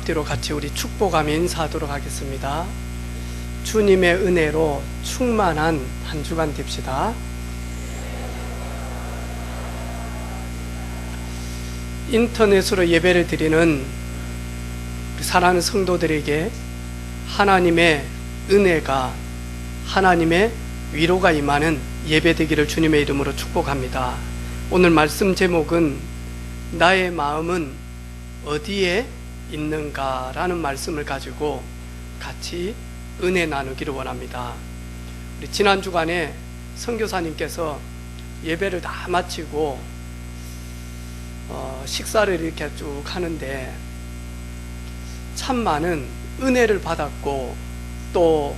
앞뒤로 같이 우리 축복하며 인사하도록 하겠습니다. 주님의 은혜로 충만한 한 주간 됩시다. 인터넷으로 예배를 드리는 사랑하는 성도들에게 하나님의 은혜가, 하나님의 위로가 임하는 예배 되기를 주님의 이름으로 축복합니다. 오늘 말씀 제목은 나의 마음은 어디에 있는가 라는 말씀을 가지고 같이 은혜 나누기를 원합니다. 우리 지난 주간에 선교사님께서 예배를 다 마치고 식사를 이렇게 쭉 하는데 참 많은 은혜를 받았고 또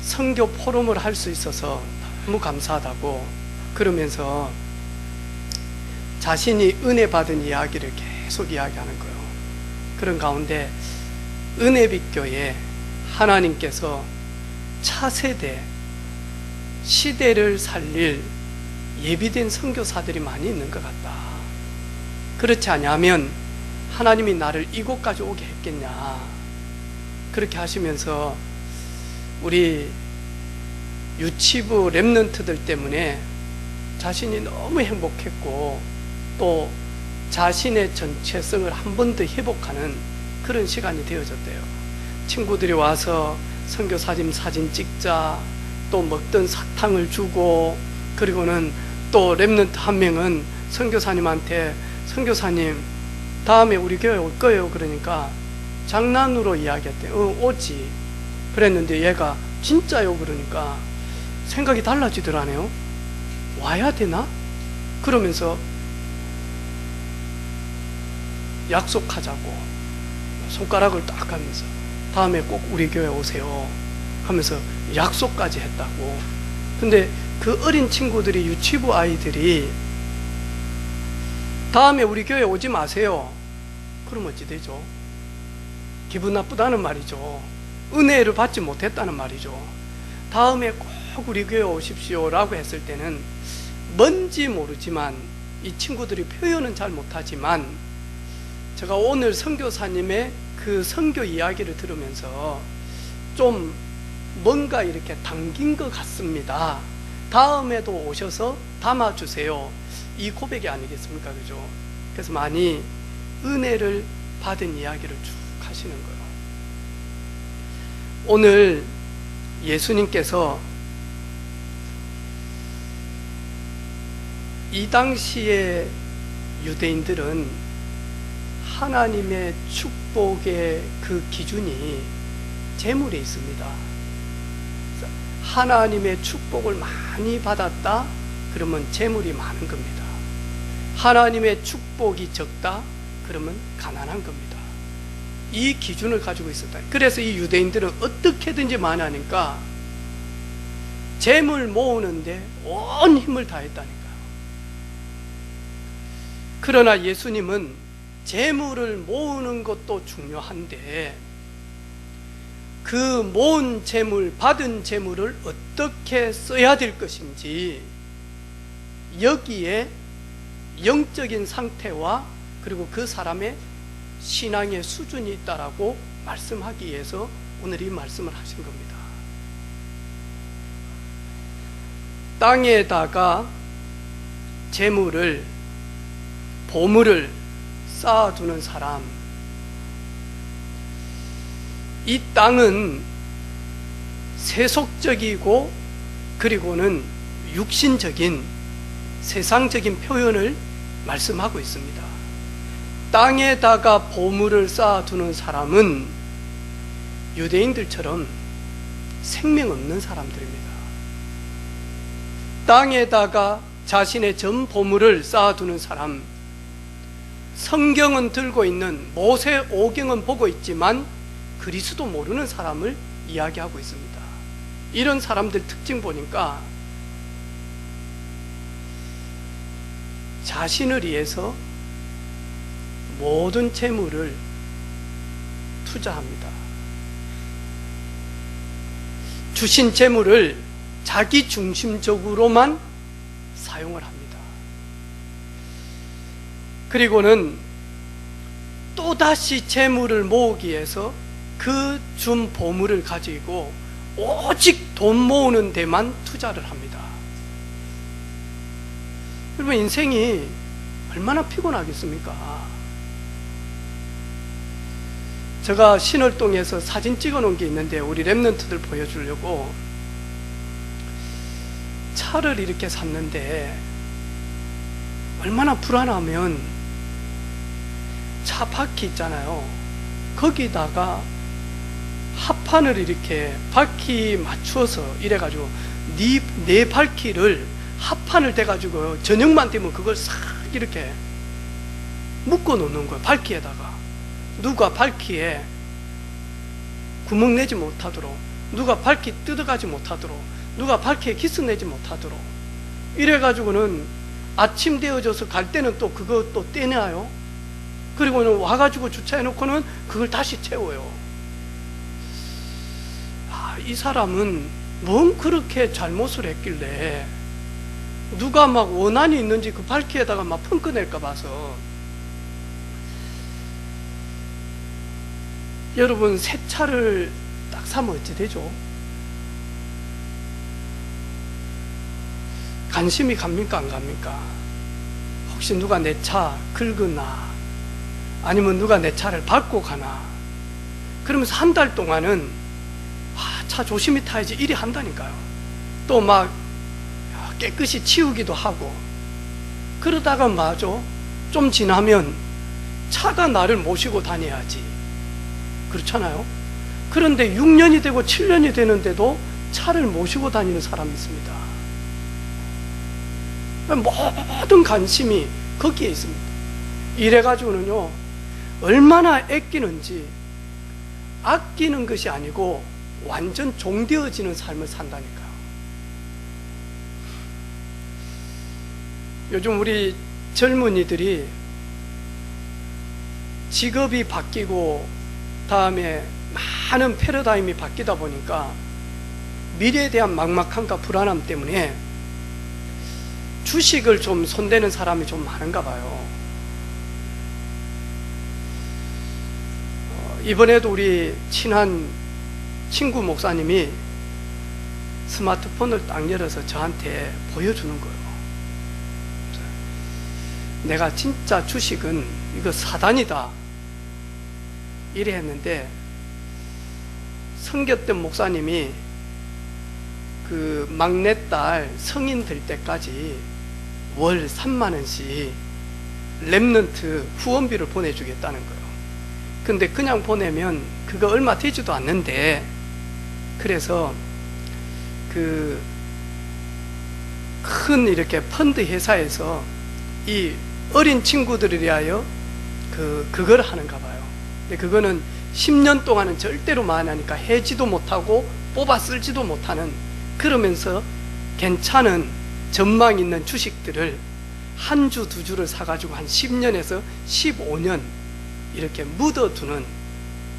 선교 포럼을 할 수 있어서 너무 감사하다고 그러면서 자신이 은혜 받은 이야기를 계속 이야기하는 거예요. 그런 가운데 은혜빛교회 하나님께서 차세대 시대를 살릴 예비된 선교사들이 많이 있는 것 같다. 그렇지 않으면 하나님이 나를 이곳까지 오게 했겠냐. 그렇게 하시면서 우리 유치부 랩런트들 때문에 자신이 너무 행복했고 또 자신의 정체성을 한 번 더 회복하는 그런 시간이 되어졌대요. 친구들이 와서 선교사님 사진 찍자, 또 먹던 사탕을 주고, 그리고는 또 랩런트 한 명은 선교사님한테 선교사님 다음에 우리 교회 올 거예요. 그러니까 장난으로 이야기했대. 오지. 그랬는데 얘가 진짜요? 그러니까 생각이 달라지더라네요. 와야 되나? 그러면서 약속하자고 손가락을 딱 하면서 다음에 꼭 우리 교회 오세요 하면서 약속까지 했다고. 근데 그 어린 친구들이, 유치부 아이들이 다음에 우리 교회 오지 마세요 그럼 어찌 되죠? 기분 나쁘다는 말이죠. 은혜를 받지 못했다는 말이죠. 다음에 꼭 우리 교회 오십시오 라고 했을 때는 뭔지 모르지만 이 친구들이 표현은 잘 못하지만 제가 오늘 선교사님의 그 선교 이야기를 들으면서 좀 뭔가 이렇게 당긴 것 같습니다. 다음에도 오셔서 담아주세요. 이 고백이 아니겠습니까? 그죠? 그래서 많이 은혜를 받은 이야기를 쭉 하시는 거예요. 오늘 예수님께서 이 당시에 유대인들은 하나님의 축복의 그 기준이 재물에 있습니다. 하나님의 축복을 많이 받았다 그러면 재물이 많은 겁니다. 하나님의 축복이 적다 그러면 가난한 겁니다. 이 기준을 가지고 있었다. 그래서 이 유대인들은 어떻게든지 많이 하니까 재물 모으는데 온 힘을 다했다니까요. 그러나 예수님은 재물을 모으는 것도 중요한데 그 모은 재물, 받은 재물을 어떻게 써야 될 것인지 여기에 영적인 상태와 그리고 그 사람의 신앙의 수준이 있다라고 말씀하기 위해서 오늘 이 말씀을 하신 겁니다. 땅에다가 재물을, 보물을 쌓아두는 사람, 이 땅은 세속적이고 그리고는 육신적인 세상적인 표현을 말씀하고 있습니다. 땅에다가 보물을 쌓아두는 사람은 유대인들처럼 생명 없는 사람들입니다. 땅에다가 자신의 전 보물을 쌓아두는 사람, 성경은 들고 있는 모세 오경은 보고 있지만 그리스도 모르는 사람을 이야기하고 있습니다. 이런 사람들 특징 보니까 자신을 위해서 모든 재물을 투자합니다. 주신 재물을 자기 중심적으로만 사용을 합니다. 그리고는 또다시 재물을 모으기 위해서 그 준 보물을 가지고 오직 돈 모으는 데만 투자를 합니다. 여러분, 인생이 얼마나 피곤하겠습니까? 제가 신월동에서 사진 찍어 놓은 게 있는데 우리 랩런트들 보여주려고 차를 이렇게 샀는데 얼마나 불안하면 차 바퀴 있잖아요. 거기다가 합판을 이렇게 바퀴 맞추어서 이래가지고 네 바퀴를 합판을 대가지고 저녁만 되면 그걸 싹 이렇게 묶어 놓는 거예요. 바퀴에다가 누가 바퀴에 구멍 내지 못하도록, 누가 바퀴 뜯어가지 못하도록, 누가 바퀴에 기스 내지 못하도록 이래가지고는 아침 되어져서 갈 때는 또 그거 또 떼내요. 그리고는 와가지고 주차해놓고는 그걸 다시 채워요. 이 사람은 뭔 그렇게 잘못을 했길래 누가 막 원한이 있는지 그 바퀴에다가 막 펑크낼까 봐서. 여러분, 새 차를 딱 사면 어찌 되죠? 관심이 갑니까 안 갑니까? 혹시 누가 내 차 긁으나, 아니면 누가 내 차를 밟고 가나, 그러면서 한 달 동안은 차 조심히 타야지 이리 한다니까요. 또 막 깨끗이 치우기도 하고. 그러다가 맞아, 좀 지나면 차가 나를 모시고 다녀야지, 그렇잖아요. 그런데 6년이 되고 7년이 되는데도 차를 모시고 다니는 사람이 있습니다. 모든 관심이 거기에 있습니다. 이래가지고는요, 얼마나 아끼는지, 아끼는 것이 아니고 완전 종되어지는 삶을 산다니까요. 요즘 우리 젊은이들이 직업이 바뀌고 다음에 많은 패러다임이 바뀌다 보니까 미래에 대한 막막함과 불안함 때문에 주식을 좀 손대는 사람이 좀 많은가 봐요. 이번에도 우리 친한 친구 목사님이 스마트폰을 딱 열어서 저한테 보여주는 거예요. 내가 진짜 주식은 이거 사단이다 이래 했는데, 성겼던 목사님이 그 막내딸 성인 될 때까지 월 3만 원씩 랩런트 후원비를 보내주겠다는 거예요. 근데 그냥 보내면 그거 얼마 되지도 않는데, 그래서 그 큰 이렇게 펀드 회사에서 이 어린 친구들을 위하여 그걸 하는가 봐요. 근데 그거는 10년 동안은 절대로 만하니까 해지도 못하고 뽑아 쓸지도 못하는, 그러면서 괜찮은 전망 있는 주식들을 한 주, 두 주를 사가지고 한 10년에서 15년 이렇게 묻어두는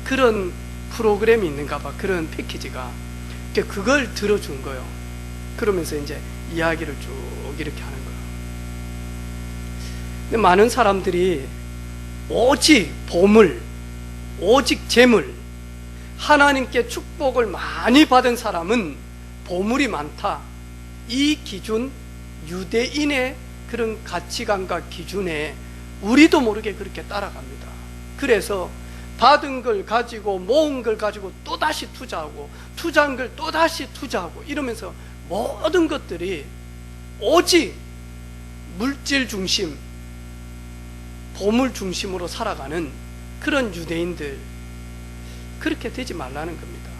그런 프로그램이 있는가 봐. 그런 패키지가. 그걸 들어준 거예요. 그러면서 이제 이야기를 쭉 이렇게 하는 거예요. 근데 많은 사람들이 오직 보물, 오직 재물, 하나님께 축복을 많이 받은 사람은 보물이 많다, 이 기준, 유대인의 그런 가치관과 기준에 우리도 모르게 그렇게 따라갑니다. 그래서 받은 걸 가지고, 모은 걸 가지고 또다시 투자하고, 투자한 걸 또다시 투자하고, 이러면서 모든 것들이 오직 물질 중심, 보물 중심으로 살아가는 그런 유대인들, 그렇게 되지 말라는 겁니다.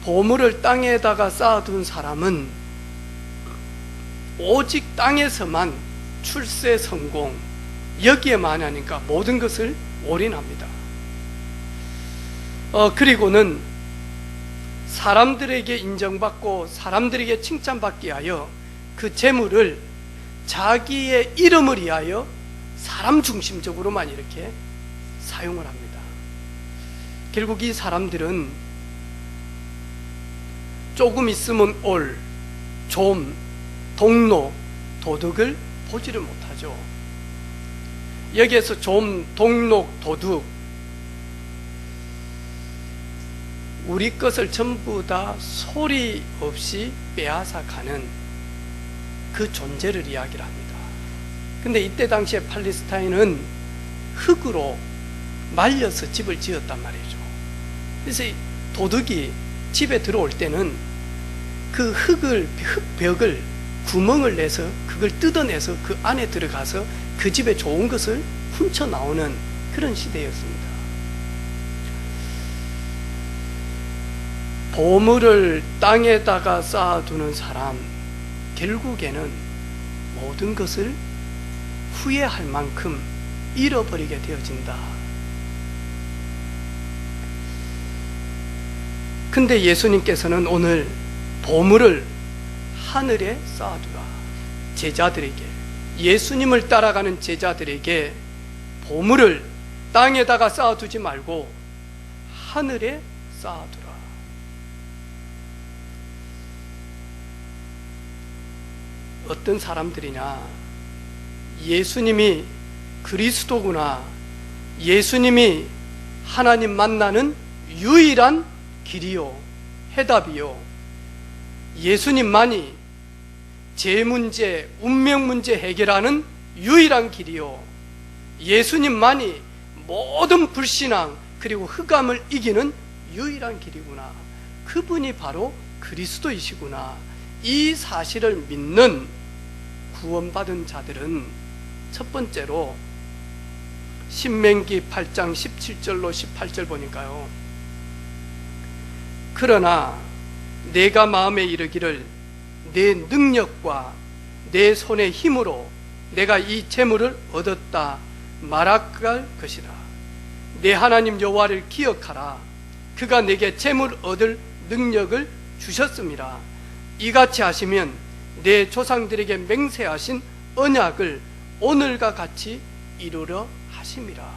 보물을 땅에다가 쌓아둔 사람은 오직 땅에서만 출세 성공, 여기에만 하니까 모든 것을 올인합니다. 그리고는 사람들에게 인정받고 사람들에게 칭찬받기 위하여 그 재물을 자기의 이름을 위하여 사람 중심적으로만 이렇게 사용을 합니다. 결국 이 사람들은 조금 있으면 올, 좀, 동로, 도덕을 보지를 못하죠. 여기에서 좀, 동록, 도둑, 우리 것을 전부 다 소리 없이 빼앗아 가는 그 존재를 이야기를 합니다. 근데 이때 당시에 팔레스타인은 흙으로 말려서 집을 지었단 말이죠. 그래서 도둑이 집에 들어올 때는 그 흙벽을 구멍을 내서 그걸 뜯어내서 그 안에 들어가서 그 집에 좋은 것을 훔쳐 나오는 그런 시대였습니다. 보물을 땅에다가 쌓아두는 사람, 결국에는 모든 것을 후회할 만큼 잃어버리게 되어진다. 근데 예수님께서는 오늘 보물을 하늘에 쌓아두라. 제자들에게, 예수님을 따라가는 제자들에게 보물을 땅에다가 쌓아두지 말고 하늘에 쌓아두라. 어떤 사람들이냐, 예수님이 그리스도구나, 예수님이 하나님 만나는 유일한 길이요, 해답이요, 예수님만이 제 문제, 운명 문제 해결하는 유일한 길이요, 예수님만이 모든 불신앙 그리고 흑암을 이기는 유일한 길이구나, 그분이 바로 그리스도이시구나, 이 사실을 믿는 구원받은 자들은 첫 번째로 신명기 8장 17절로 18절 보니까요, 그러나 내가 마음에 이르기를 내 능력과 내 손의 힘으로 내가 이 재물을 얻었다 말할 것이라. 내 하나님 여호와를 기억하라. 그가 내게 재물 얻을 능력을 주셨습니다. 이같이 하시면 내 조상들에게 맹세하신 언약을 오늘과 같이 이루려 하심이라.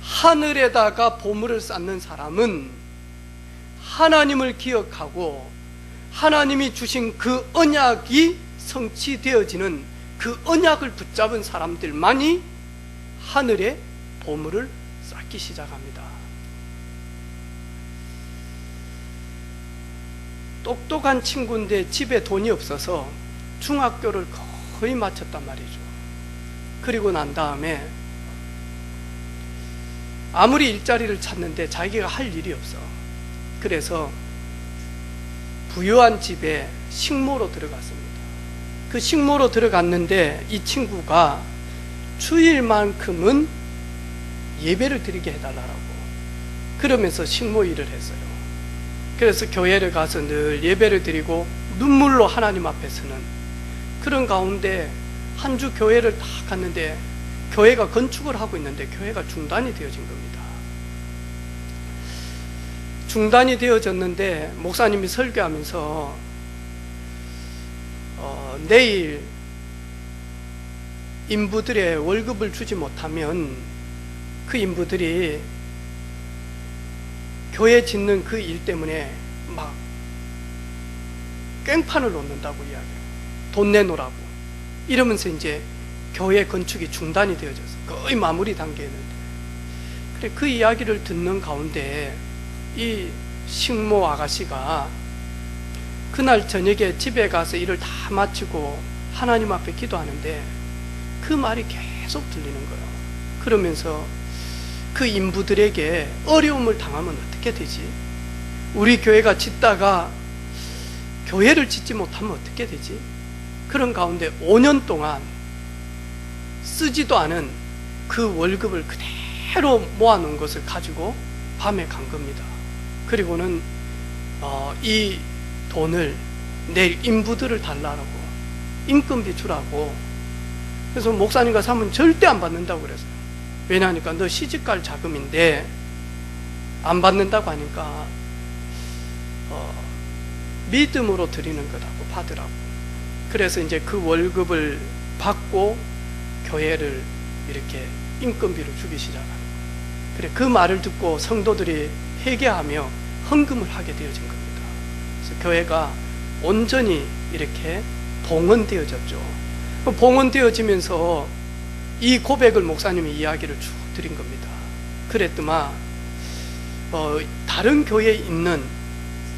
하늘에다가 보물을 쌓는 사람은 하나님을 기억하고 하나님이 주신 그 언약이 성취되어지는 그 언약을 붙잡은 사람들만이 하늘에 보물을 쌓기 시작합니다. 똑똑한 친구인데 집에 돈이 없어서 중학교를 거의 마쳤단 말이죠. 그리고 난 다음에 아무리 일자리를 찾는데 자기가 할 일이 없어. 그래서 부유한 집에 식모로 들어갔습니다. 그 식모로 들어갔는데 이 친구가 주일만큼은 예배를 드리게 해달라고 그러면서 식모 일을 했어요. 그래서 교회를 가서 늘 예배를 드리고 눈물로 하나님 앞에 서는 그런 가운데 한 주 교회를 다 갔는데 교회가 건축을 하고 있는데 교회가 중단이 되어진 겁니다. 중단이 되어졌는데 목사님이 설교하면서 내일 인부들의 월급을 주지 못하면 그 인부들이 교회 짓는 그 일 때문에 막 깽판을 놓는다고 이야기해요. 돈 내놓으라고. 이러면서 이제 교회 건축이 중단이 되어졌어요. 거의 마무리 단계였는데. 그래, 그 이야기를 듣는 가운데 이 식모 아가씨가 그날 저녁에 집에 가서 일을 다 마치고 하나님 앞에 기도하는데 그 말이 계속 들리는 거예요. 그러면서 그 인부들에게 어려움을 당하면 어떻게 되지? 우리 교회가 짓다가 교회를 짓지 못하면 어떻게 되지? 그런 가운데 5년 동안 쓰지도 않은 그 월급을 그대로 모아놓은 것을 가지고 밤에 간 겁니다. 그리고는 이 돈을 내일 인부들을 달라고, 인건비 주라고. 그래서 목사님과 사모님 절대 안 받는다고 그랬어요. 왜냐하니까 너 시집갈 자금인데 안 받는다고 하니까 믿음으로 드리는 거라고 받으라고. 그래서 이제 그 월급을 받고 교회를 이렇게 인건비로 주기 시작하는 거예요. 그래, 그 말을 듣고 성도들이 회개하며 헌금을 하게 되어진 겁니다. 그래서 교회가 온전히 이렇게 봉헌되어졌죠. 봉헌되어지면서 이 고백을 목사님이 이야기를 쭉 드린 겁니다. 그랬더만 다른 교회에 있는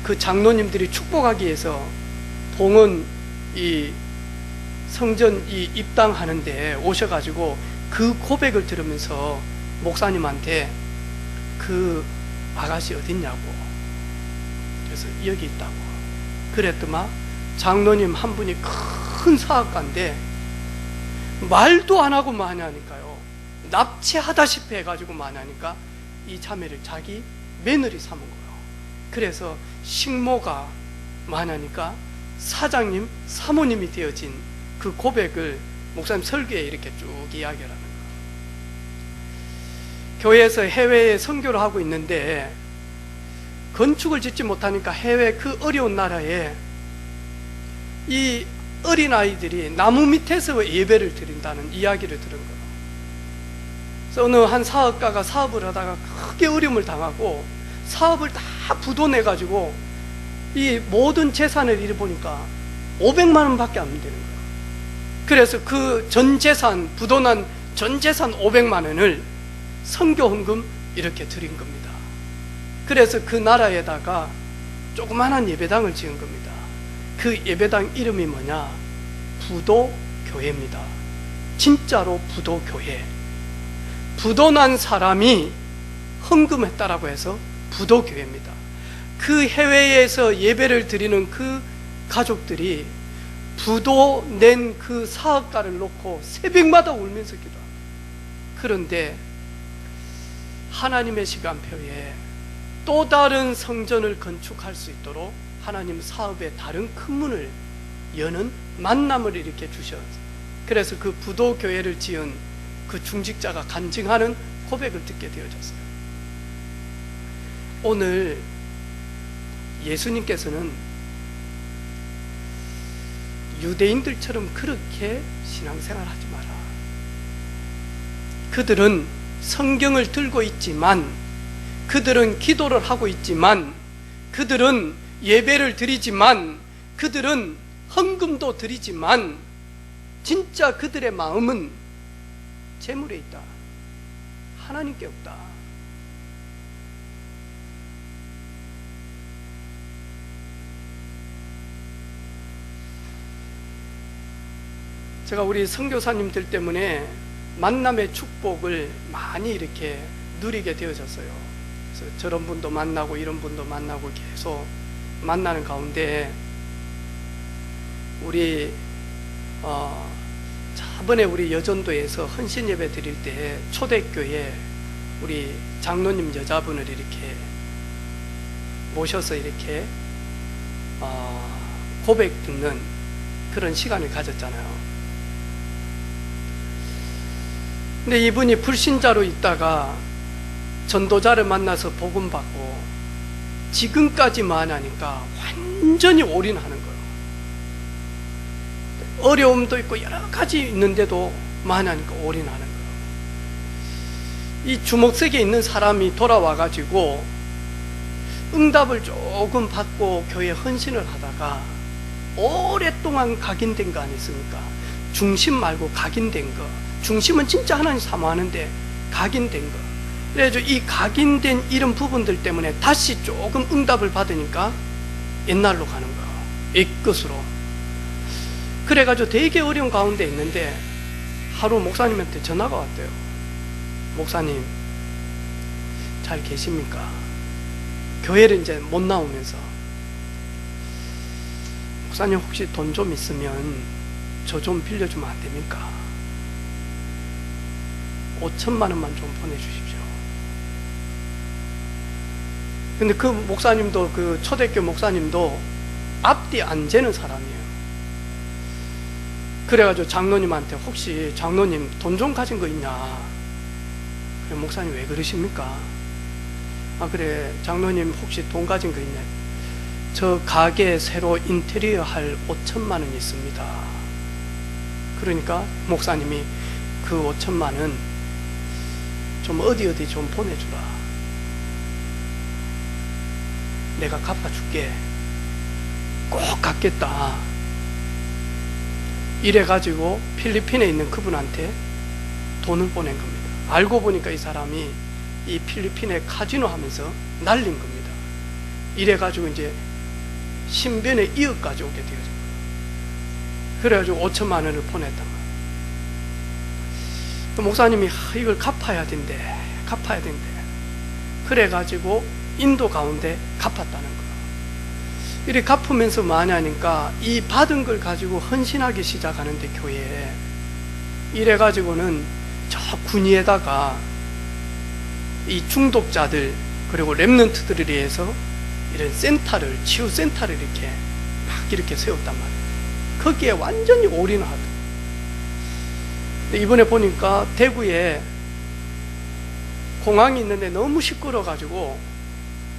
그 장로님들이 축복하기 위해서 봉은 이 성전 이 입당하는데 오셔가지고 그 고백을 들으면서 목사님한테 그 아가씨 어딨냐고, 그래서 여기 있다고 그랬더만 장로님 한 분이 큰 사업가인데 말도 안 하고 마냐니까요, 납치하다시피 해가지고 마냐니까 이 자매를 자기 며느리 삼은 거예요. 그래서 식모가 마냐니까 사장님, 사모님이 되어진 그 고백을 목사님 설교에 이렇게 쭉 이야기를 하는 거예요. 교회에서 해외에 선교를 하고 있는데 건축을 짓지 못하니까 해외 그 어려운 나라에 이 어린아이들이 나무 밑에서 예배를 드린다는 이야기를 들은 거예요. 그래서 어느 한 사업가가 사업을 하다가 크게 어려움을 당하고 사업을 다 부도내가지고 이 모든 재산을 잃어보니까 500만 원밖에 안 되는 거예요. 그래서 그 전 재산, 부도난 전 재산 500만 원을 선교 헌금 이렇게 드린 겁니다. 그래서 그 나라에다가 조그만한 예배당을 지은 겁니다. 그 예배당 이름이 뭐냐? 부도교회입니다. 진짜로 부도교회. 부도난 사람이 헌금했다라고 해서 부도교회입니다. 그 해외에서 예배를 드리는 그 가족들이 부도 낸 그 사업가를 놓고 새벽마다 울면서 기도합니다. 그런데 하나님의 시간표에 또 다른 성전을 건축할 수 있도록 하나님 사업의 다른 큰 문을 여는 만남을 이렇게 주셨어요. 그래서 그 부도교회를 지은 그 중직자가 간증하는 고백을 듣게 되어졌어요. 오늘 예수님께서는 유대인들처럼 그렇게 신앙생활 하지 마라. 그들은 성경을 들고 있지만, 그들은 기도를 하고 있지만, 그들은 예배를 드리지만, 그들은 헌금도 드리지만, 진짜 그들의 마음은 재물에 있다. 하나님께 없다. 제가 우리 선교사님들 때문에 만남의 축복을 많이 이렇게 누리게 되어졌어요. 그래서 저런 분도 만나고 이런 분도 만나고 계속 만나는 가운데 우리 저번에 우리 여전도에서 헌신 예배 드릴 때 초대교회 우리 장로님 여자분을 이렇게 모셔서 이렇게 고백 듣는 그런 시간을 가졌잖아요. 근데 이분이 불신자로 있다가 전도자를 만나서 복음 받고 지금까지만 하니까 완전히 올인하는 거예요. 어려움도 있고 여러 가지 있는데도 만하니까 올인하는 거예요. 이 주먹색에 있는 사람이 돌아와가지고 응답을 조금 받고 교회 헌신을 하다가 오랫동안 각인된 거 아니습니까? 중심 말고 각인된 거. 중심은 진짜 하나님 사모하는데 각인된 거. 그래서 이 각인된 이런 부분들 때문에 다시 조금 응답을 받으니까 옛날로 가는 거예요. 옛것으로. 그래가지고 되게 어려운 가운데 있는데 하루 목사님한테 전화가 왔대요. 목사님 잘 계십니까? 교회를 이제 못 나오면서, 목사님 혹시 돈 좀 있으면 저 좀 빌려주면 안 됩니까? 5천만 원만 좀 보내주십시오. 근데 그 목사님도, 그 초대교회 목사님도 앞뒤 안 재는 사람이에요. 그래가지고 장로님한테 혹시 장로님 돈 좀 가진 거 있냐? 그래, 목사님 왜 그러십니까? 아 그래, 장로님 혹시 돈 가진 거 있냐? 저 가게 새로 인테리어 할 5천만 원 있습니다. 그러니까 목사님이 그 5천만 원 좀 어디 좀 보내주라. 내가 갚아줄게. 꼭 갚겠다. 이래가지고 필리핀에 있는 그분한테 돈을 보낸 겁니다. 알고 보니까 이 사람이 이 필리핀에 카지노 하면서 날린 겁니다. 이래가지고 이제 신변에 이어까지 오게 되어진 거예요. 그래가지고 5천만 원을 보냈단 말이에요. 목사님이 이걸 갚아야 된대. 그래가지고 인도 가운데 갚았다는 거예요. 이렇게 갚으면서 뭐하냐니까 이 받은 걸 가지고 헌신하기 시작하는데, 교회에 이래가지고는 저 군위에다가 이 중독자들 그리고 렘넌트들에 대해서 이런 센터를, 치유센터를 이렇게 막 이렇게 세웠단 말이에요. 거기에 완전히 올인하더라고요. 이번에 보니까 대구에 공항이 있는데 너무 시끄러워가지고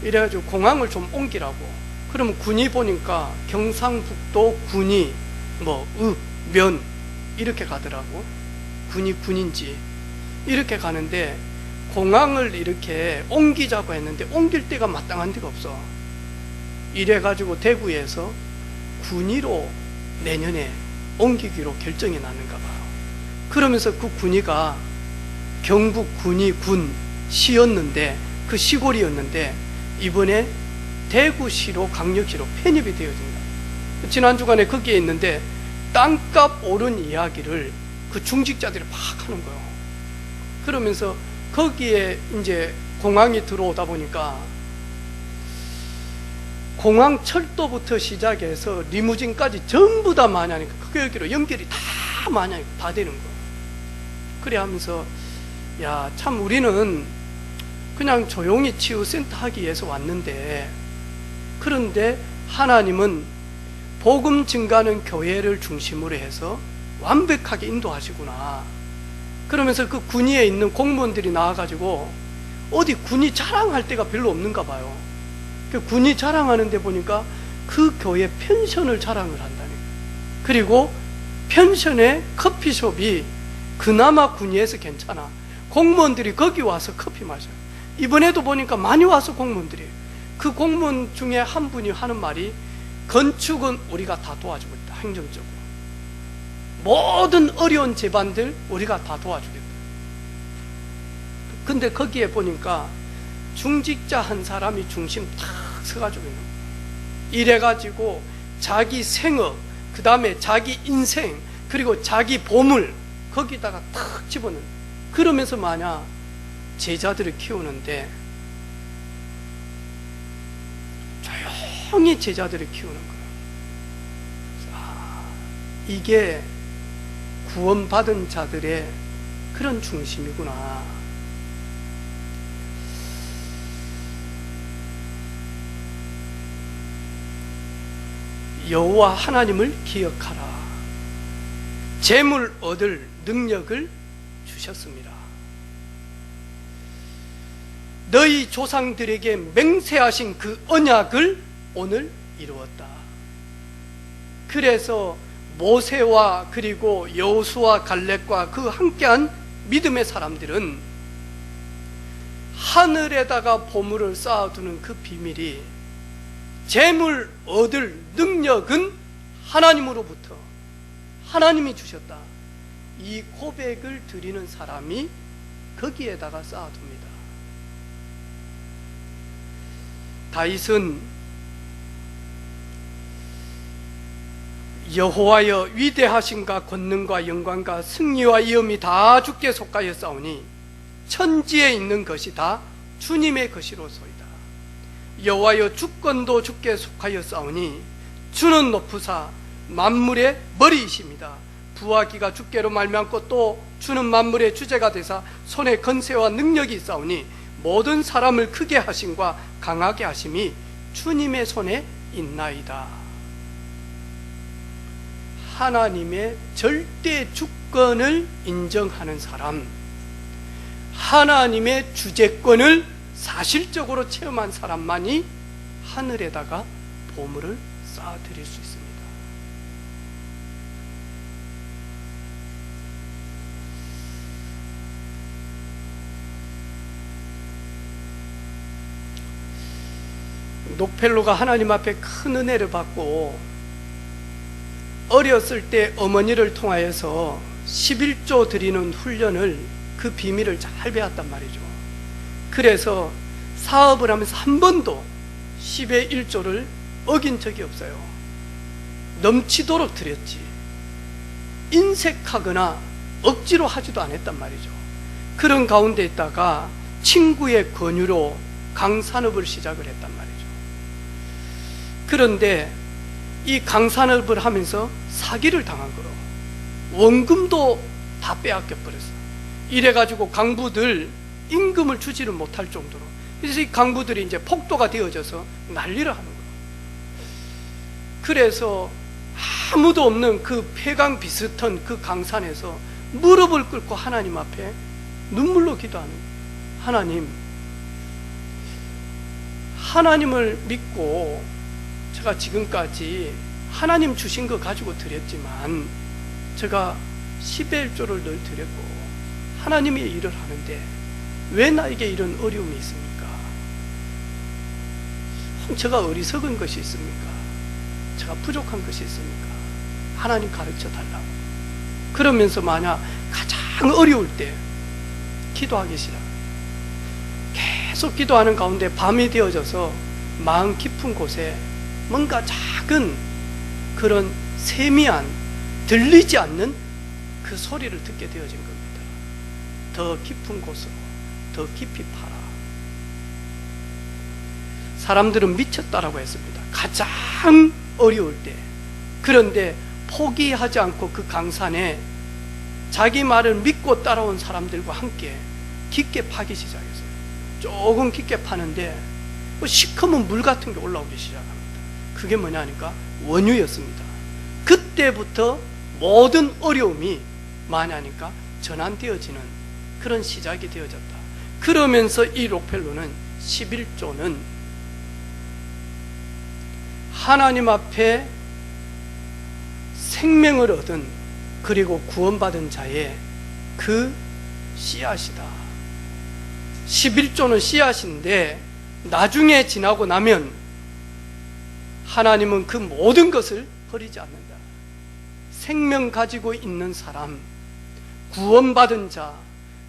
이래가지고 공항을 좀 옮기라고. 그러면 군이 보니까 경상북도 군이 면 이렇게 가더라고. 군인지 이렇게 가는데 공항을 이렇게 옮기자고 했는데 옮길 데가 마땅한 데가 없어. 이래가지고 대구에서 군위로 내년에 옮기기로 결정이 났는가 봐요. 그러면서 그 군위가 경북 군위 시였는데, 그 시골이었는데 이번에 대구시로 강력시로 편입이 되어진다. 지난 주간에 거기에 있는데 땅값 오른 이야기를 그 중직자들이 막 하는 거예요. 그러면서 거기에 이제 공항이 들어오다 보니까 공항 철도부터 시작해서 리무진까지 전부 다 마냐니까 거기로 연결이 다 마냐니까 다 되는 거예요. 그래 하면서 야, 참 우리는 그냥 조용히 치유센터 하기 위해서 왔는데, 그런데 하나님은 복음 증가하는 교회를 중심으로 해서 완벽하게 인도하시구나. 그러면서 그 군위에 있는 공무원들이 나와가지고 어디 군위 자랑할 데가 별로 없는가 봐요. 그 군위 자랑하는 데 보니까 그 교회 펜션을 자랑을 한다는 거예요. 그리고 펜션에 커피숍이 그나마 군위에서 괜찮아. 공무원들이 거기 와서 커피 마셔요. 이번에도 보니까 많이 와서 공무원들이, 그 공무원 중에 한 분이 하는 말이, 건축은 우리가 다 도와주고 있다. 행정적으로 모든 어려운 제반들 우리가 다 도와주겠다. 근데 거기에 보니까 중직자 한 사람이 중심 탁 서가지고 있는 거예요. 이래가지고 자기 생업, 그 다음에 자기 인생, 그리고 자기 보물 거기다가 탁 집어넣는. 그러면서 마냐 제자들을 키우는데, 조용히 제자들을 키우는 거예요. 이게 구원받은 자들의 그런 중심이구나. 여호와 하나님을 기억하라. 재물 얻을 능력을 주셨습니다. 너희 조상들에게 맹세하신 그 언약을 오늘 이루었다. 그래서 모세와 그리고 여호수아 갈렙과 그 함께한 믿음의 사람들은 하늘에다가 보물을 쌓아두는 그 비밀이, 재물 얻을 능력은 하나님으로부터 하나님이 주셨다. 이 고백을 드리는 사람이 거기에다가 쌓아둡니다. 다윗은 여호와여 위대하신가 권능과 영광과 승리와 위엄이 다 주께 속하였사오니 천지에 있는 것이 다 주님의 것이로소이다. 여호와여 주권도 주께 속하였사오니 주는 높으사 만물의 머리이십니다. 부하기가 주께로 말미암고 또 주는 만물의 주제가 되사 손에 건세와 능력이 있사오니 모든 사람을 크게 하심과 강하게 하심이 주님의 손에 있나이다. 하나님의 절대 주권을 인정하는 사람, 하나님의 주재권을 사실적으로 체험한 사람만이 하늘에다가 보물을 쌓아드릴 수 있습니다. 녹펠로가 하나님 앞에 큰 은혜를 받고 어렸을 때 어머니를 통하여서 11조 드리는 훈련을, 그 비밀을 잘 배웠단 말이죠. 그래서 사업을 하면서 한 번도 10의 1조를 어긴 적이 없어요. 넘치도록 드렸지, 인색하거나 억지로 하지도 않았단 말이죠. 그런 가운데 있다가 친구의 권유로 강산업을 시작을 했단 말이죠. 그런데 이 강산업을 하면서 사기를 당한 거로 원금도 다 빼앗겨 버렸어. 이래가지고 강부들 임금을 주지를 못할 정도로. 그래서 이 강부들이 이제 폭도가 되어져서 난리를 하는 거예요. 그래서 아무도 없는 그 폐강 비슷한 그 강산에서 무릎을 꿇고 하나님 앞에 눈물로 기도하는 거예요. 하나님, 하나님을 믿고 제가 지금까지 하나님 주신 거 가지고 드렸지만, 제가 10의 1조를 늘 드렸고 하나님의 일을 하는데 왜 나에게 이런 어려움이 있습니까? 제가 어리석은 것이 있습니까? 제가 부족한 것이 있습니까? 하나님 가르쳐 달라고. 그러면서 만약 가장 어려울 때 기도하기 시작. 계속 기도하는 가운데 밤이 되어져서 마음 깊은 곳에 뭔가 작은 그런 세미한, 들리지 않는 그 소리를 듣게 되어진 겁니다. 더 깊은 곳으로, 더 깊이 파라. 사람들은 미쳤다라고 했습니다. 가장 어려울 때. 그런데 포기하지 않고 그 강산에 자기 말을 믿고 따라온 사람들과 함께 깊게 파기 시작했어요. 조금 깊게 파는데 시커먼 물 같은 게 올라오기 시작합니다. 그게 뭐냐 하니까 원유였습니다. 그때부터 모든 어려움이 뭐냐니까 전환되어지는 그런 시작이 되어졌다. 그러면서 이 록펠러는 11조는 하나님 앞에 생명을 얻은, 그리고 구원받은 자의 그 씨앗이다. 11조는 씨앗인데 나중에 지나고 나면 하나님은 그 모든 것을 버리지 않는다. 생명 가지고 있는 사람, 구원받은 자,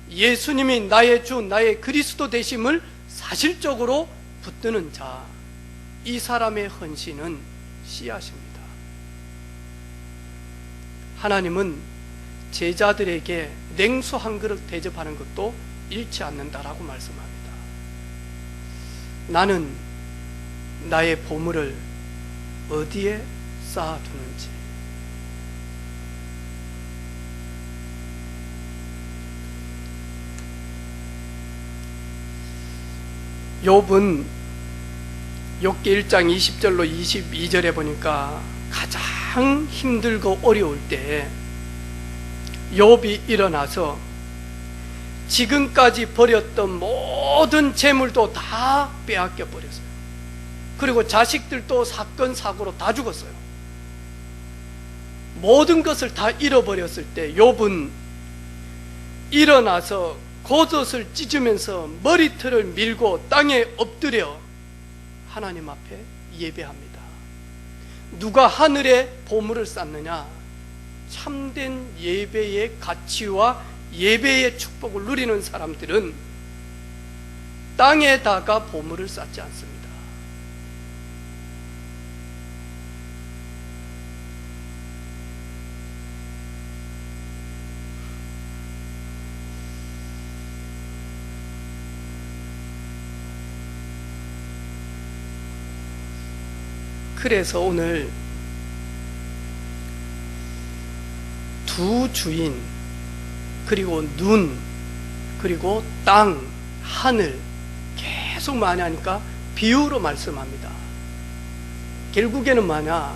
예수님이 나의 주, 나의 그리스도 되심을 사실적으로 붙드는 자, 이 사람의 헌신은 씨앗입니다. 하나님은 제자들에게 냉수 한 그릇 대접하는 것도 잃지 않는다라고 말씀합니다. 나는 나의 보물을 어디에 쌓아두는지. 욥은 욥기 1장 20절로 22절에 보니까 가장 힘들고 어려울 때 욥이 일어나서 지금까지 버렸던 모든 재물도 다 빼앗겨 버렸어요. 그리고 자식들도 사건 사고로 다 죽었어요. 모든 것을 다 잃어버렸을 때 욥은 일어나서 겉옷을 찢으면서 머리털을 밀고 땅에 엎드려 하나님 앞에 예배합니다. 누가 하늘에 보물을 쌓느냐? 참된 예배의 가치와 예배의 축복을 누리는 사람들은 땅에다가 보물을 쌓지 않습니다. 그래서 오늘 두 주인, 그리고 눈, 그리고 땅, 하늘 계속 많이 하니까 비유로 말씀합니다. 결국에는 뭐냐?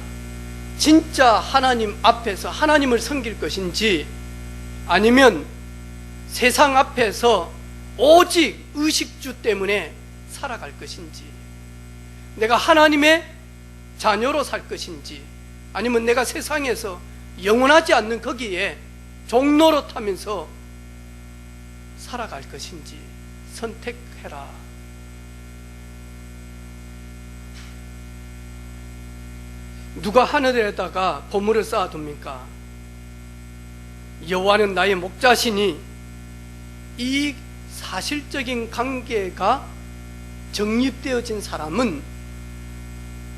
진짜 하나님 앞에서 하나님을 섬길 것인지, 아니면 세상 앞에서 오직 의식주 때문에 살아갈 것인지, 내가 하나님의 자녀로 살 것인지, 아니면 내가 세상에서 영원하지 않는 거기에 종로로 타면서 살아갈 것인지 선택해라. 누가 하늘에다가 보물을 쌓아둡니까? 여호와는 나의 목자시니 이 사실적인 관계가 정립되어진 사람은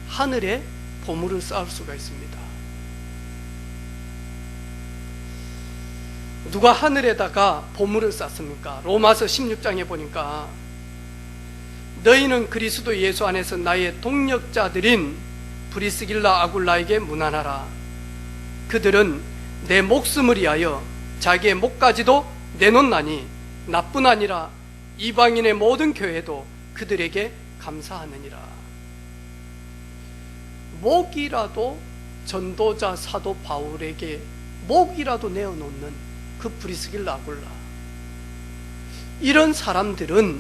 하늘에 보물을 쌓을 수가 있습니다. 누가 하늘에다가 보물을 쌓습니까? 로마서 16장에 보니까 너희는 그리스도 예수 안에서 나의 동력자들인 브리스길라 아굴라에게 문안하라. 그들은 내 목숨을 위하여 자기의 목까지도 내놓나니 나뿐 아니라 이방인의 모든 교회도 그들에게 감사하느니라. 목이라도 전도자 사도 바울에게 목이라도 내어놓는 그 브리스길라 아굴라, 이런 사람들은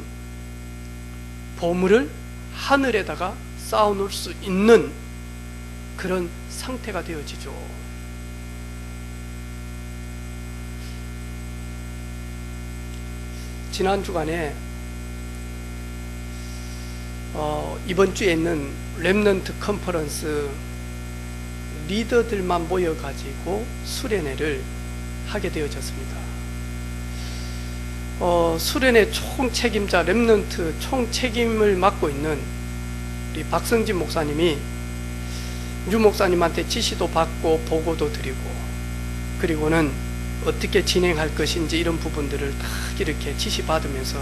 보물을 하늘에다가 쌓아놓을 수 있는 그런 상태가 되어지죠. 지난 주간에 이번 주에 있는 렘넌트 컨퍼런스 리더들만 모여가지고 수련회를 하게 되어졌습니다. 수련회 총책임자, 렘넌트 총책임을 맡고 있는 우리 박성진 목사님이 유 목사님한테 지시도 받고 보고도 드리고, 그리고는 어떻게 진행할 것인지 이런 부분들을 딱 이렇게 지시받으면서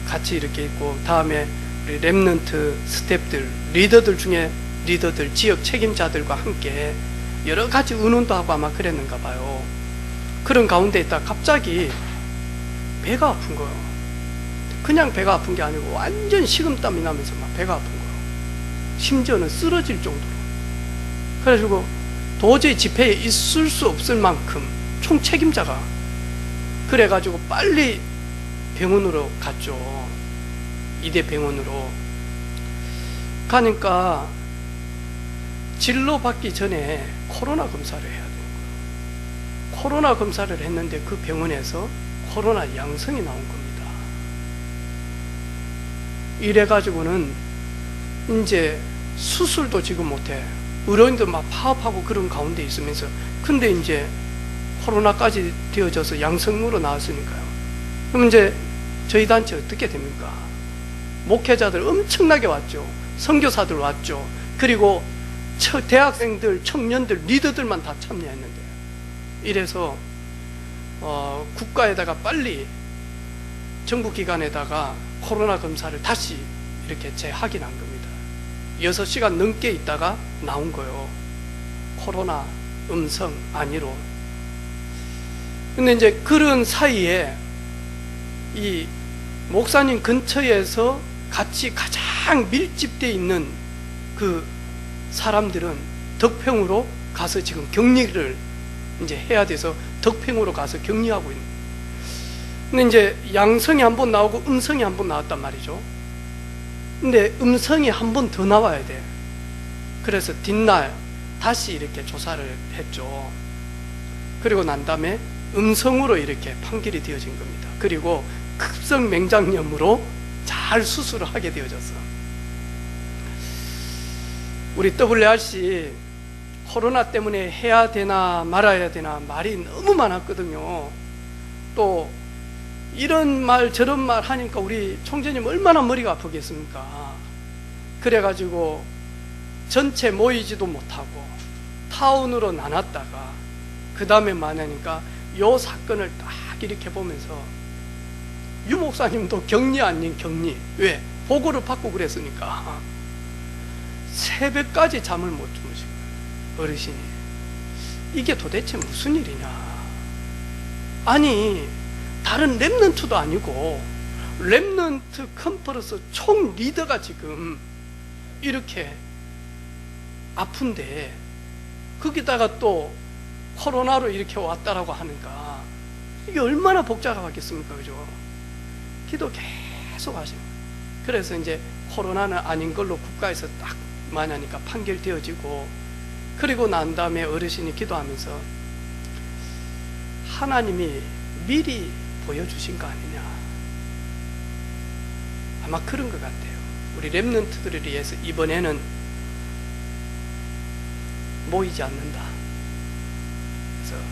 같이 이렇게 있고, 다음에 우리 렘넌트 스태프들, 리더들 중에 리더들, 지역 책임자들과 함께 여러 가지 의논도 하고 아마 그랬는가 봐요. 그런 가운데 있다 갑자기 배가 아픈 거예요. 그냥 배가 아픈 게 아니고 완전 식은땀이 나면서 막 배가 아픈 거예요. 심지어는 쓰러질 정도로. 그래가지고 도저히 집회에 있을 수 없을 만큼 총책임자가 그래가지고 빨리 병원으로 갔죠. 이대 병원으로 가니까 진료 받기 전에 코로나 검사를 해야 되는 거예요. 코로나 검사를 했는데 그 병원에서 코로나 양성이 나온 겁니다. 이래가지고는 이제 수술도 지금 못해. 의료인들 막 파업하고 그런 가운데 있으면서, 근데 이제 코로나까지 되어져서 양성으로 나왔으니까요. 그럼 이제 저희 단체 어떻게 됩니까? 목회자들 엄청나게 왔죠. 선교사들 왔죠. 그리고 대학생들, 청년들, 리더들만 다 참여했는데, 이래서 국가에다가 빨리 정부기관에다가 코로나 검사를 다시 이렇게 재확인한 겁니다. 6시간 넘게 있다가 나온 거예요. 코로나 음성 아니로. 근데 이제 그런 사이에 이 목사님 근처에서 같이 가장 밀집되어 있는 그 사람들은 덕평으로 가서 지금 격리를 이제 해야 돼서 덕평으로 가서 격리하고 있는. 근데 이제 양성이 한 번 나오고 음성이 한 번 나왔단 말이죠. 근데 음성이 한 번 더 나와야 돼. 그래서 뒷날 다시 이렇게 조사를 했죠. 그리고 난 다음에 음성으로 이렇게 판결이 되어진 겁니다. 그리고 급성 맹장염으로 잘 수술을 하게 되어졌어. 우리 WRC 코로나 때문에 해야 되나 말아야 되나 말이 너무 많았거든요. 또 이런 말 저런 말 하니까 우리 총재님 얼마나 머리가 아프겠습니까? 그래가지고 전체 모이지도 못하고 타운으로 나눴다가 그 다음에 만나니까 요 사건을 딱 이렇게 보면서 유 목사님도 격리 아닌 격리. 왜? 보고를 받고 그랬으니까 새벽까지 잠을 못 주무시고, 어르신이 이게 도대체 무슨 일이냐. 아니 다른 렘넌트도 아니고 렘넌트 컨퍼런스 총 리더가 지금 이렇게 아픈데 거기다가 또 코로나로 이렇게 왔다라고 하니까 이게 얼마나 복잡하겠습니까? 그죠? 기도 계속 하시는 거예요. 그래서 이제 코로나는 아닌 걸로 국가에서 딱 만하니까 판결되어지고, 그리고 난 다음에 어르신이 기도하면서 하나님이 미리 보여주신 거 아니냐, 아마 그런 것 같아요. 우리 렘넌트들을 위해서 이번에는 모이지 않는다. 그래서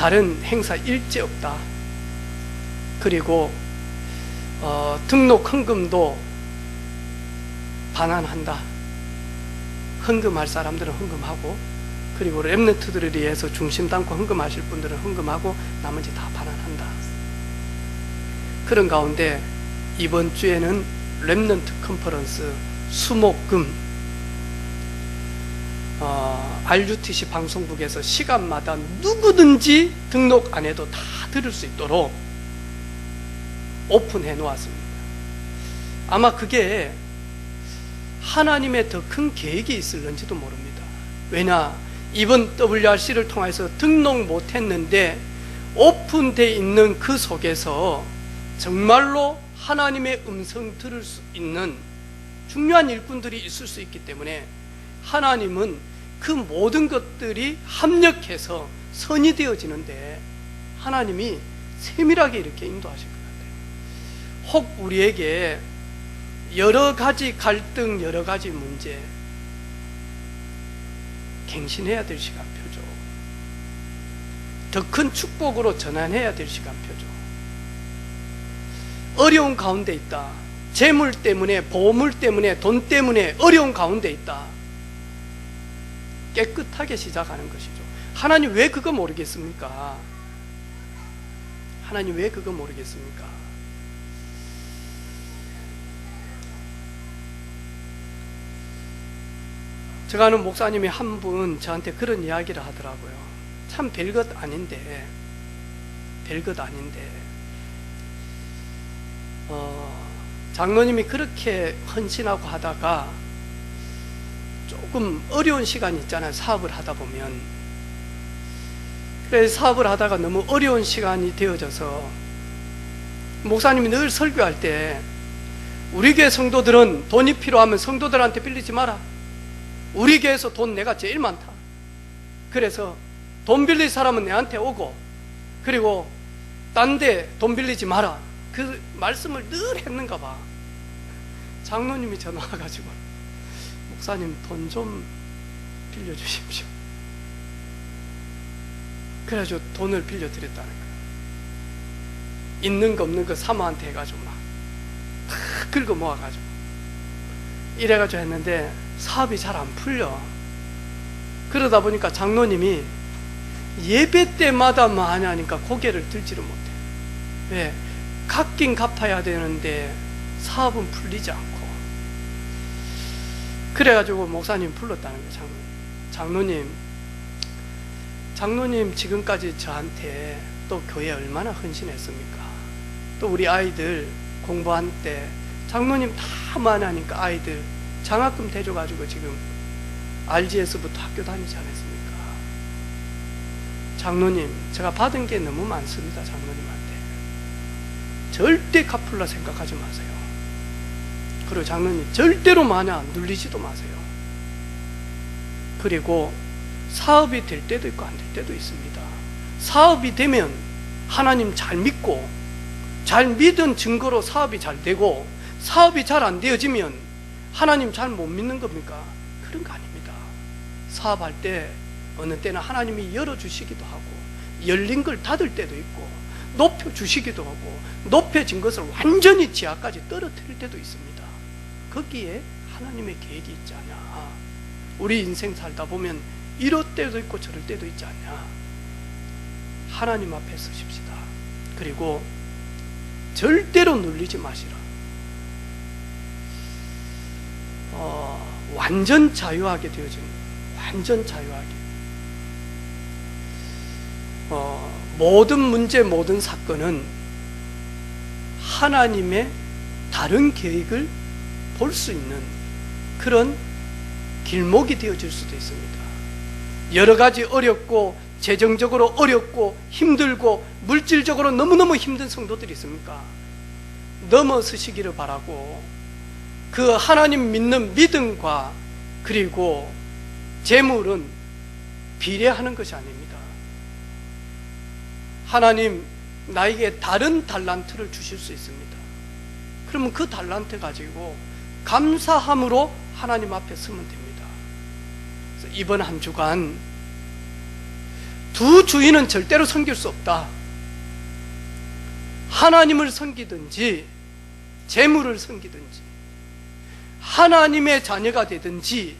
다른 행사 일제 없다. 그리고 등록 헌금도 반환한다. 헌금할 사람들은 헌금하고, 그리고 렘넌트들을 위해서 중심 담고 헌금하실 분들은 헌금하고, 나머지 다 반환한다. 그런 가운데 이번 주에는 렘넌트 컨퍼런스 수목금 RUTC 방송국에서 시간마다 누구든지 등록 안 해도 다 들을 수 있도록 오픈해 놓았습니다. 아마 그게 하나님의 더 큰 계획이 있을는지도 모릅니다. 왜냐, 이번 WRC를 통해서 등록 못했는데 오픈되어 있는 그 속에서 정말로 하나님의 음성 들을 수 있는 중요한 일꾼들이 있을 수 있기 때문에 하나님은 그 모든 것들이 합력해서 선이 되어지는데 하나님이 세밀하게 이렇게 인도하실 것 같아요. 혹 우리에게 여러 가지 갈등, 여러 가지 문제 갱신해야 될 시간표죠. 더 큰 축복으로 전환해야 될 시간표죠. 어려운 가운데 있다. 재물 때문에, 보물 때문에, 돈 때문에 어려운 가운데 있다. 깨끗하게 시작하는 것이죠. 하나님 왜 그거 모르겠습니까? 하나님 왜 그거 모르겠습니까? 제가 아는 목사님이 한 분 저한테 그런 이야기를 하더라고요. 참 별것 아닌데, 장로님이 그렇게 헌신하고 하다가 조금 어려운 시간이 있잖아요. 사업을 하다 보면. 그래서 사업을 하다가 너무 어려운 시간이 되어져서 목사님이 늘 설교할 때 우리 교회 성도들은 돈이 필요하면 성도들한테 빌리지 마라. 우리 교회에서 돈 내가 제일 많다. 그래서 돈 빌릴 사람은 내한테 오고, 그리고 딴 데 돈 빌리지 마라. 그 말씀을 늘 했는가 봐. 장로님이 전화 와가지고 목사님 돈 좀 빌려주십시오. 그래가지고 돈을 빌려드렸다는 거예요. 있는 거 없는 거 사모한테 해가지고 막 긁어 모아가지고 이래가지고 했는데 사업이 잘 안 풀려. 그러다 보니까 장로님이 예배 때마다 뭐 하냐니까 고개를 들지를 못해. 왜? 갚긴 갚아야 되는데 사업은 풀리지 않고. 그래가지고 목사님 불렀다는 거예요. 장로님 지금까지 저한테 또 교회 얼마나 헌신했습니까? 또 우리 아이들 공부한 때 장로님 다 많으니까 아이들 장학금 대줘가지고 지금 RGS부터 학교 다니지 않았습니까? 장로님, 제가 받은 게 너무 많습니다. 장로님한테 절대 갚으려 생각하지 마세요. 그리고 장로님 절대로 마냥 눌리지도 마세요. 그리고 사업이 될 때도 있고 안 될 때도 있습니다. 사업이 되면 하나님 잘 믿고, 잘 믿은 증거로 사업이 잘 되고, 사업이 잘 안 되어지면 하나님 잘 못 믿는 겁니까? 그런 거 아닙니다. 사업할 때 어느 때는 하나님이 열어주시기도 하고, 열린 걸 닫을 때도 있고, 높여주시기도 하고, 높여진 것을 완전히 지하까지 떨어뜨릴 때도 있습니다. 거기에 하나님의 계획이 있지 않냐. 우리 인생 살다 보면 이럴 때도 있고 저럴 때도 있지 않냐. 하나님 앞에 서십시다. 그리고 절대로 눌리지 마시라. 완전 자유하게 되어지는, 완전 자유하게. 모든 문제, 모든 사건은 하나님의 다른 계획을 볼 수 있는 그런 길목이 되어질 수도 있습니다. 여러 가지 어렵고, 재정적으로 어렵고, 힘들고, 물질적으로 너무너무 힘든 성도들이 있습니까? 넘어서시기를 바라고, 그 하나님 믿는 믿음과 그리고 재물은 비례하는 것이 아닙니다. 하나님 나에게 다른 달란트를 주실 수 있습니다. 그러면 그 달란트 가지고 감사함으로 하나님 앞에 서면 됩니다. 그래서 이번 한 주간 두 주인은 절대로 섬길 수 없다. 하나님을 섬기든지 재물을 섬기든지, 하나님의 자녀가 되든지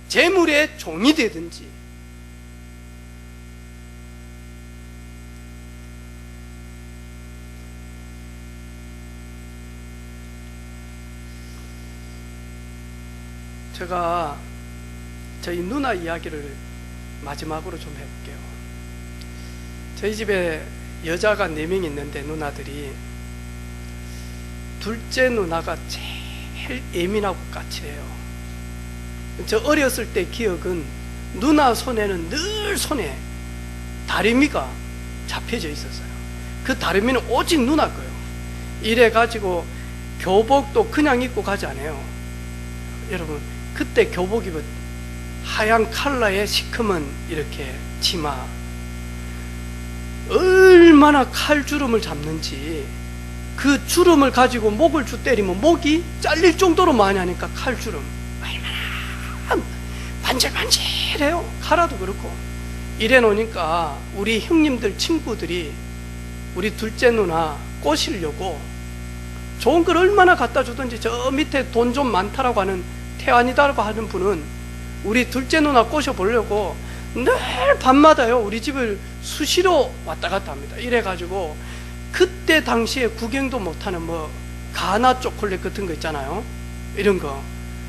재물의 종이 되든지. 제가 저희 누나 이야기를 마지막으로 좀 해볼게요. 저희 집에 여자가 4명 있는데 누나들이, 둘째 누나가 제일 예민하고 까칠해요. 저 어렸을 때 기억은 누나 손에는 늘 손에 다리미가 잡혀져 있었어요. 그 다리미는 오직 누나 거예요. 이래가지고 교복도 그냥 입고 가지 않아요. 여러분, 그때 교복 입은 하얀 컬러의 시커먼 이렇게 치마, 얼마나 칼주름을 잡는지, 그 주름을 가지고 목을 때리면 목이 잘릴 정도로 많이 하니까 칼주름 얼마나 반질반질해요. 카라도 그렇고. 이래 놓으니까 우리 형님들 친구들이 우리 둘째 누나 꼬시려고 좋은 걸 얼마나 갖다 주든지, 저 밑에 돈 좀 많다라고 하는 태안이다라고 하는 분은 우리 둘째 누나 꼬셔보려고 늘 밤마다요 우리 집을 수시로 왔다 갔다 합니다. 이래가지고 그때 당시에 구경도 못하는 뭐 가나 초콜릿 같은 거 있잖아요. 이런 거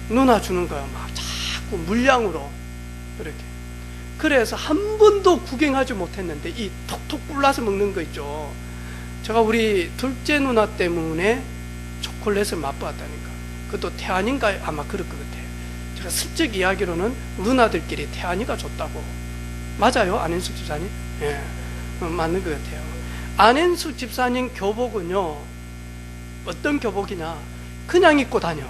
누나 주는 거야. 막 자꾸 물량으로 이렇게. 그래서 한 번도 구경하지 못했는데 이 톡톡 불라서 먹는 거 있죠. 제가 우리 둘째 누나 때문에 초콜릿을 맛보았다니까. 그것도 태안인가 아마 그럴 것 같아요. 제가 슬쩍 이야기로는 누나들끼리 태안이가 줬다고. 맞아요, 안현숙 집사님? 예, 맞는 것 같아요. 안현숙 집사님 교복은요, 어떤 교복이냐, 그냥 입고 다녀.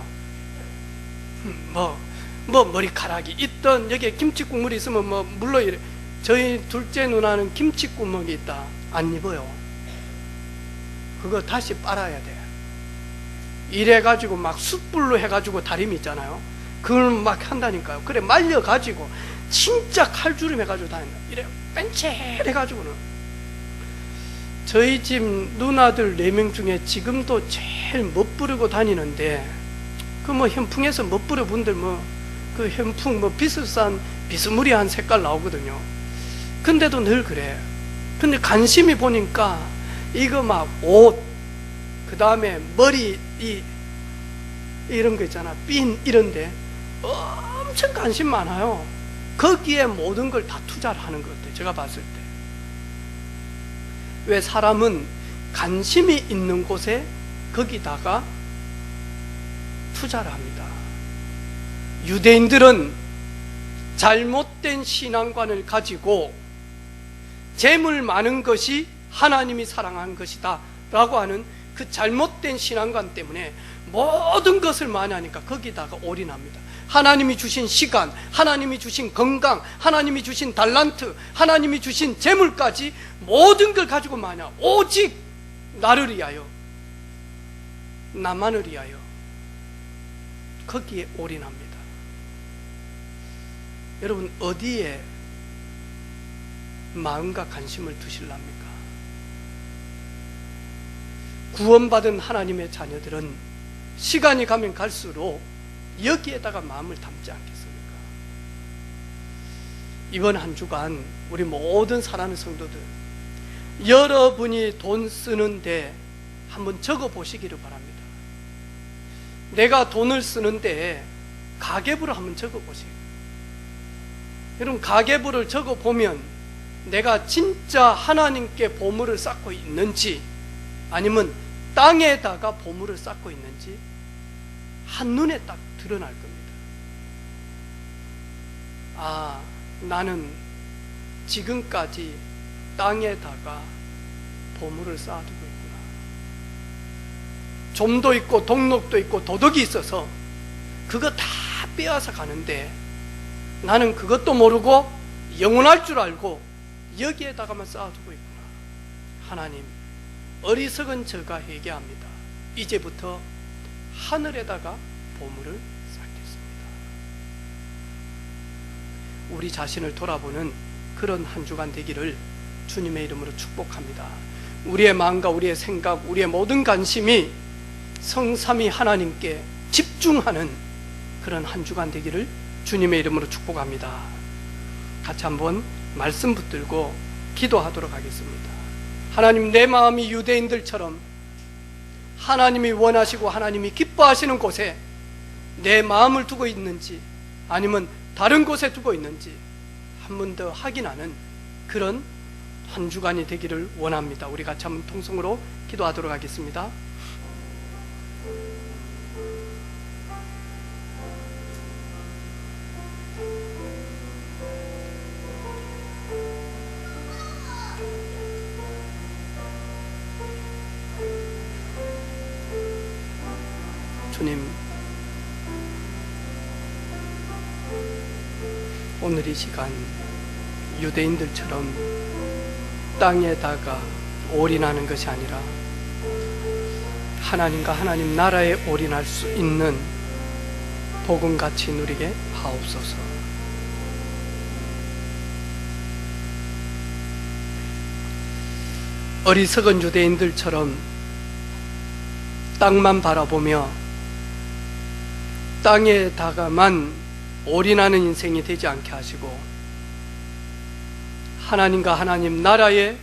뭐 머리카락이 있던, 여기에 김치 국물이 있으면 뭐 물론 이래. 저희 둘째 누나는 김치 구멍이 있다, 안 입어요. 그거 다시 빨아야 돼. 이래가지고 막 숯불로 해가지고 다리미 있잖아요. 그걸 막 한다니까요. 그래 말려가지고 진짜 칼주름 해가지고 다닌다. 이래 뺀칠해가지고는. 저희 집 누나들 4명 중에 지금도 제일 멋부르고 다니는데, 그 뭐 현풍에서 멋부르 분들 뭐 그 현풍 뭐 비슷한 비스무리한 색깔 나오거든요. 근데도 늘 그래. 근데 관심이 보니까 이거 막 옷, 그 다음에 머리 이런 거 있잖아, 핀 이런데 엄청 관심 많아요. 거기에 모든 걸 다 투자를 하는 것 같아요, 제가 봤을 때. 왜 사람은 관심이 있는 곳에 거기다가 투자를 합니다. 유대인들은 잘못된 신앙관을 가지고 재물 많은 것이 하나님이 사랑한 것이다 라고 하는 그 잘못된 신앙관 때문에 모든 것을 많이 하니까 거기다가 올인합니다. 하나님이 주신 시간, 하나님이 주신 건강, 하나님이 주신 달란트, 하나님이 주신 재물까지 모든 걸 가지고 많이 하고, 오직 나를 위하여, 나만을 위하여 거기에 올인합니다. 여러분, 어디에 마음과 관심을 두실랍니까? 구원받은 하나님의 자녀들은 시간이 가면 갈수록 여기에다가 마음을 담지 않겠습니까? 이번 한 주간 우리 모든 사랑하는 성도들, 여러분이 돈 쓰는데 한번 적어 보시기를 바랍니다. 내가 돈을 쓰는데 가계부를 한번 적어 보세요. 여러분, 가계부를 적어 보면 내가 진짜 하나님께 보물을 쌓고 있는지 아니면 땅에다가 보물을 쌓고 있는지 한눈에 딱 드러날 겁니다. 아, 나는 지금까지 땅에다가 보물을 쌓아두고 있구나. 좀도 있고 동록도 있고 도덕이 있어서 그거 다 빼앗아 가는데 나는 그것도 모르고 영원할 줄 알고 여기에다가만 쌓아두고 있구나. 하나님, 어리석은 저가 회개합니다. 이제부터 하늘에다가 보물을 쌓겠습니다. 우리 자신을 돌아보는 그런 한 주간 되기를 주님의 이름으로 축복합니다. 우리의 마음과 우리의 생각, 우리의 모든 관심이 성삼위 하나님께 집중하는 그런 한 주간 되기를 주님의 이름으로 축복합니다. 같이 한번 말씀 붙들고 기도하도록 하겠습니다. 하나님, 내 마음이 유대인들처럼 하나님이 원하시고 하나님이 기뻐하시는 곳에 내 마음을 두고 있는지 아니면 다른 곳에 두고 있는지 한 번 더 확인하는 그런 한 주간이 되기를 원합니다. 우리 같이 한번 통성으로 기도하도록 하겠습니다. 주님, 오늘 이 시간 유대인들처럼 땅에다가 올인하는 것이 아니라 하나님과 하나님 나라에 올인할 수 있는 복음같이 누리게 하옵소서. 어리석은 유대인들처럼 땅만 바라보며 땅에다가만 올인하는 인생이 되지 않게 하시고 하나님과 하나님 나라에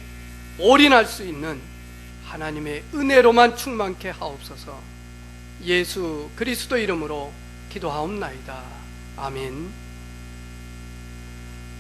올인할 수 있는 하나님의 은혜로만 충만케 하옵소서. 예수 그리스도 이름으로 기도하옵나이다. 아멘.